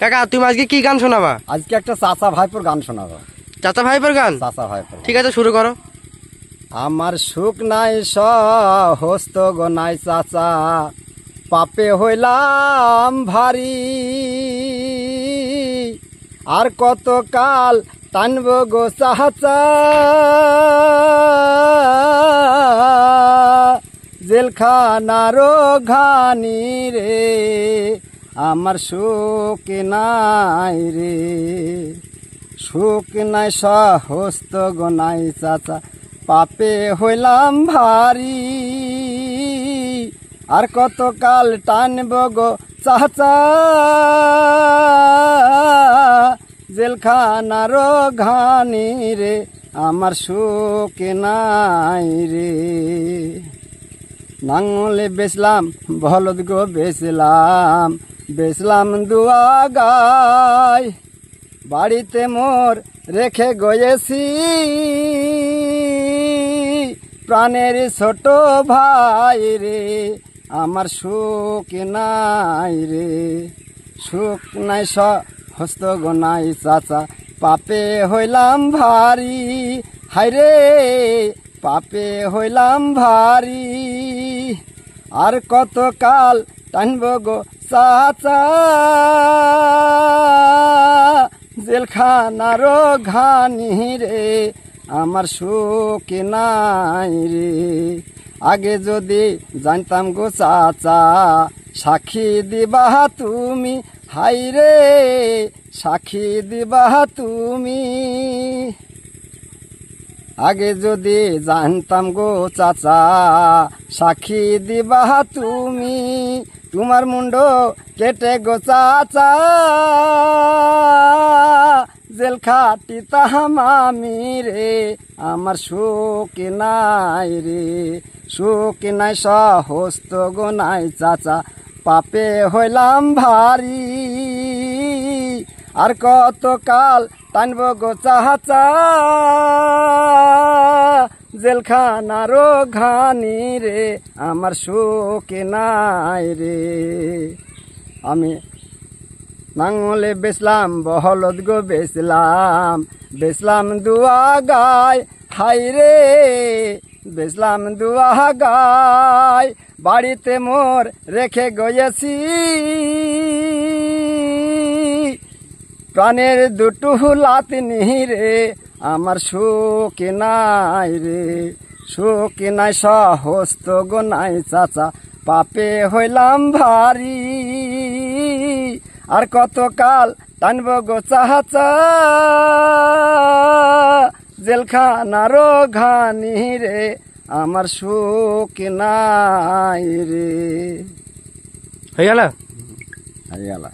কাকা তুমি আজকে কি গান শোনাবা? আজকে একটা চাচা ভাইপোর গান শোনাবো। চাচা ভাইপোর গান? চাচা ভাইপোর। ঠিক আছে, শুরু করো। আমার সুখ নাই সহস্ত গো নাই চাচা, পাপে হইলাম ভারী, আর কত কাল টানব গো চাচা, জেলখানার ঘানি রে, আমার সুখ নাই রে, সুখ নাই সহস্ত গো নাই চাচা, পাপে হইলাম ভারী, আর কত কাল টানব গো চাচা, জেলখানার ঘানি রে, আমার সুখ নাই রে। নাঙলে বেচলাম বলদ গো বেচলাম, বেচলাম দুয়া গাই, বাড়িতে মোর রেখে গয়েছি প্রাণের ছোট ভাই রে, আমার সুখ নাই রে, সুখ নাই সহস্ত গো নাই চাচা, পাপে হইলাম ভারী, হায়রে পাপে হইলাম ভারী, আর কত কাল টানব গো চাচা, জেলখানার ঘানি রে, আমার সুখ নাই রে। আগে যদি জানতাম গো চাচা, সাক্ষী দিবা তুমি, হাইরে সাক্ষী দিবা তুমি, আগে যদি জানতাম গো চাচা, সাক্ষী দিবা তুমি, তোমার মুন্ড কেটে গো চাচা, জেল খাটিতাম আমি রে, আমার সুখ নাই রে, সুখ নাই সহস্ত গো নাই চাচা, পাপে হইলাম ভারী, আর কত কাল টানব গো চাচা, জেলখানার ঘানি রে, আমার সুখ নাই রে। আমি নাঙলে বেচলাম বলদ গো বেচলাম, বেচলাম দুয়া গাই, হাইরে বেচলাম দুয়া গাই, বাড়িতে মোর রেখে গয়েছি প্রাণের দুটো লাতনি রে, আমার সুখ নাই রে, সুখ নাই সহস্ত গো নাই চাচা, পাপে হইলাম ভারী, আর কত কাল টানব গো চাচা, জেলখানার ঘানি রে, আমার সুখ নাই রে। হয়ে গেল? হয়ে গেল।